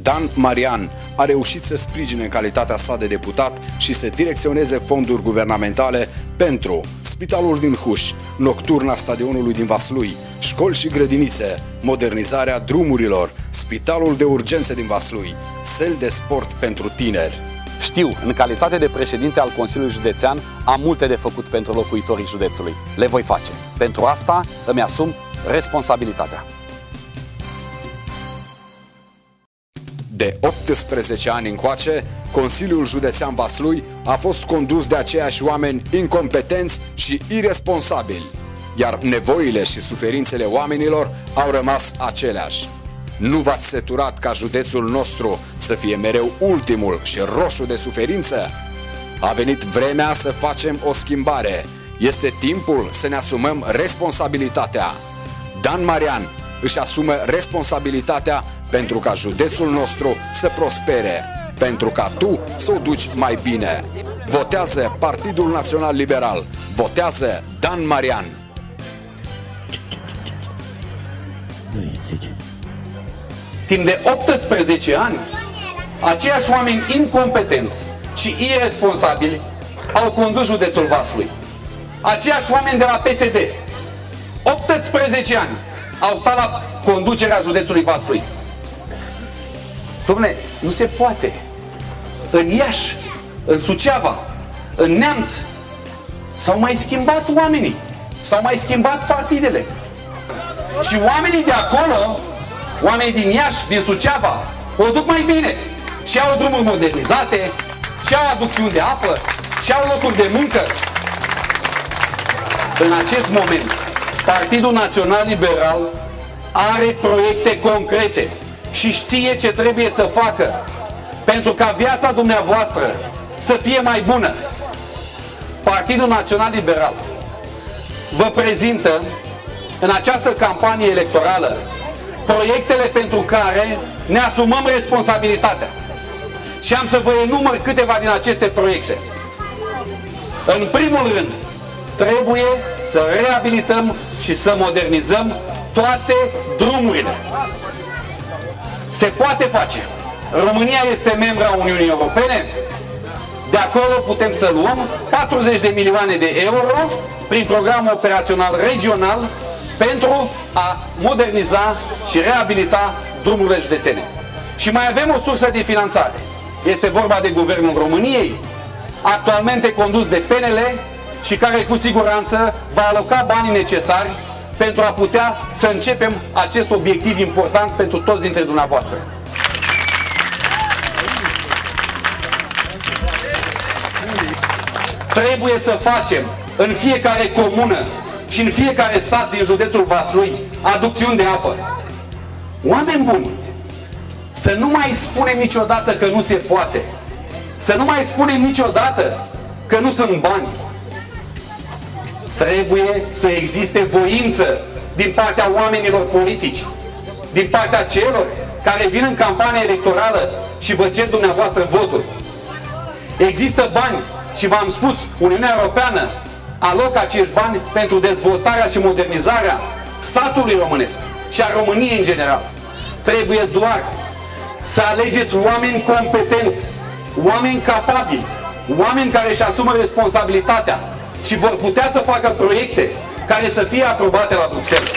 Dan Marian a reușit să sprijine în calitatea sa de deputat și să direcționeze fonduri guvernamentale pentru Spitalul din Huș, nocturna stadionului din Vaslui, școli și grădinițe, modernizarea drumurilor, Spitalul de urgențe din Vaslui, săli de sport pentru tineri. Știu, în calitate de președinte al Consiliului Județean, am multe de făcut pentru locuitorii județului. Le voi face. Pentru asta îmi asum responsabilitatea. De 18 ani încoace, Consiliul Județean Vaslui a fost condus de aceiași oameni incompetenți și irresponsabili, iar nevoile și suferințele oamenilor au rămas aceleași. Nu v-ați săturat ca județul nostru să fie mereu ultimul și roșu de suferință? A venit vremea să facem o schimbare. Este timpul să ne asumăm responsabilitatea. Dan Marian își asumă responsabilitatea pentru ca județul nostru să prospere, pentru ca tu să o duci mai bine. Votează Partidul Național Liberal. Votează Dan Marian. Timp de 18 ani, aceiași oameni incompetenți și irresponsabili au condus județul Vaslui. Aceiași oameni de la PSD, 18 ani, au stat la conducerea județului Vaslui. Dom'le, nu se poate. În Iași, în Suceava, în Neamț, s-au mai schimbat oamenii, s-au mai schimbat partidele. Și oamenii de acolo, oamenii din Iași, din Suceava, o duc mai bine. Și au drumuri modernizate, și au aducțiuni de apă, și au locuri de muncă. În acest moment, Partidul Național Liberal are proiecte concrete și știe ce trebuie să facă pentru ca viața dumneavoastră să fie mai bună. Partidul Național Liberal vă prezintă în această campanie electorală proiectele pentru care ne asumăm responsabilitatea. Și am să vă enumăr câteva din aceste proiecte. În primul rând, trebuie să reabilităm și să modernizăm toate drumurile. Se poate face. România este membra Uniunii Europene. De acolo putem să luăm 40 de milioane de euro prin programul operațional regional pentru a moderniza și reabilita drumurile județene. Și mai avem o sursă de finanțare. Este vorba de Guvernul României, actualmente condus de PNL și care cu siguranță va aloca banii necesari pentru a putea să începem acest obiectiv important pentru toți dintre dumneavoastră. Trebuie să facem în fiecare comună și în fiecare sat din județul Vaslui aducțiuni de apă. Oameni buni, să nu mai spunem niciodată că nu se poate. Să nu mai spunem niciodată că nu sunt bani. Trebuie să existe voință din partea oamenilor politici, din partea celor care vin în campania electorală și vă cer dumneavoastră votul. Există bani și v-am spus, Uniunea Europeană alocă acești bani pentru dezvoltarea și modernizarea satului românesc și a României în general. Trebuie doar să alegeți oameni competenți, oameni capabili, oameni care își asumă responsabilitatea și vor putea să facă proiecte care să fie aprobate la Bruxelles.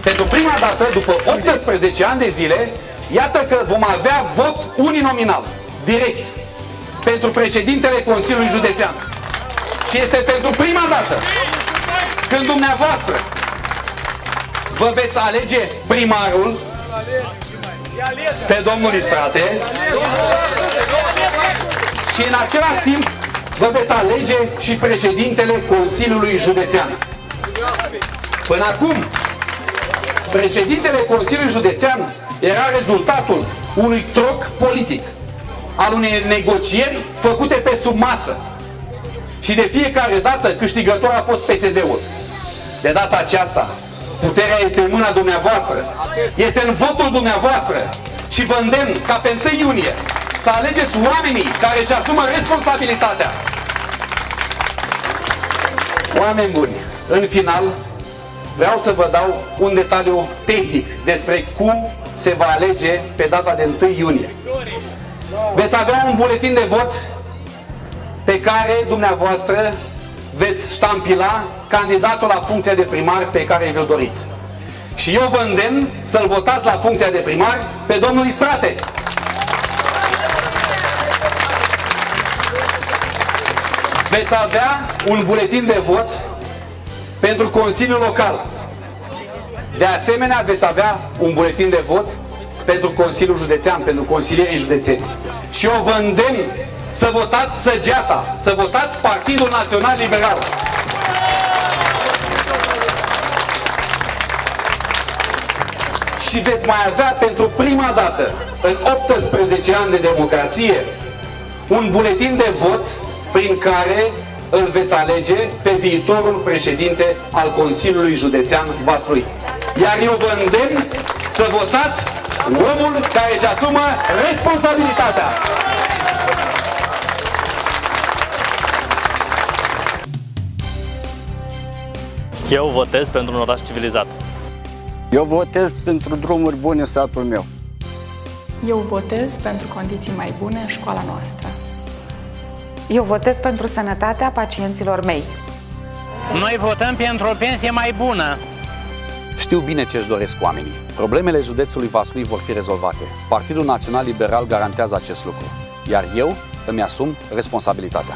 Pentru prima dată, după 18 ani de zile, iată că vom avea vot uninominal, direct, pentru președintele Consiliului Județean. Și este pentru prima dată când dumneavoastră vă veți alege primarul pe domnul Istrate și în același timp vă veți alege și președintele Consiliului Județean. Până acum, președintele Consiliului Județean era rezultatul unui troc politic, al unei negocieri făcute pe sub masă. Și de fiecare dată câștigător a fost PSD-ul. De data aceasta, puterea este în mâna dumneavoastră, este în votul dumneavoastră și vă îndemn ca pe 1 iunie să alegeți oamenii care își asumă responsabilitatea. Oameni buni, în final, vreau să vă dau un detaliu tehnic despre cum se va alege pe data de 1 iunie. Veți avea un buletin de vot pe care dumneavoastră veți ștampila candidatul la funcția de primar pe care vi-l doriți. Și eu vă îndemn să-l votați la funcția de primar pe domnul Istrate. Veți avea un buletin de vot pentru Consiliul Local. De asemenea, veți avea un buletin de vot pentru Consiliul Județean, pentru consilierii județeni. Și eu vă îndemn să votați Săgeata, să votați Partidul Național Liberal. Și veți mai avea pentru prima dată în 18 ani de democrație un buletin de vot prin care îl veți alege pe viitorul președinte al Consiliului Județean Vaslui. Iar eu vă îndemn să votați omul care își asumă responsabilitatea. Eu votez pentru un oraș civilizat. Eu votez pentru drumuri bune în satul meu. Eu votez pentru condiții mai bune în școala noastră. Eu votez pentru sănătatea pacienților mei. Noi votăm pentru o pensie mai bună. Știu bine ce își doresc oamenii. Problemele județului Vaslui vor fi rezolvate. Partidul Național Liberal garantează acest lucru. Iar eu îmi asum responsabilitatea.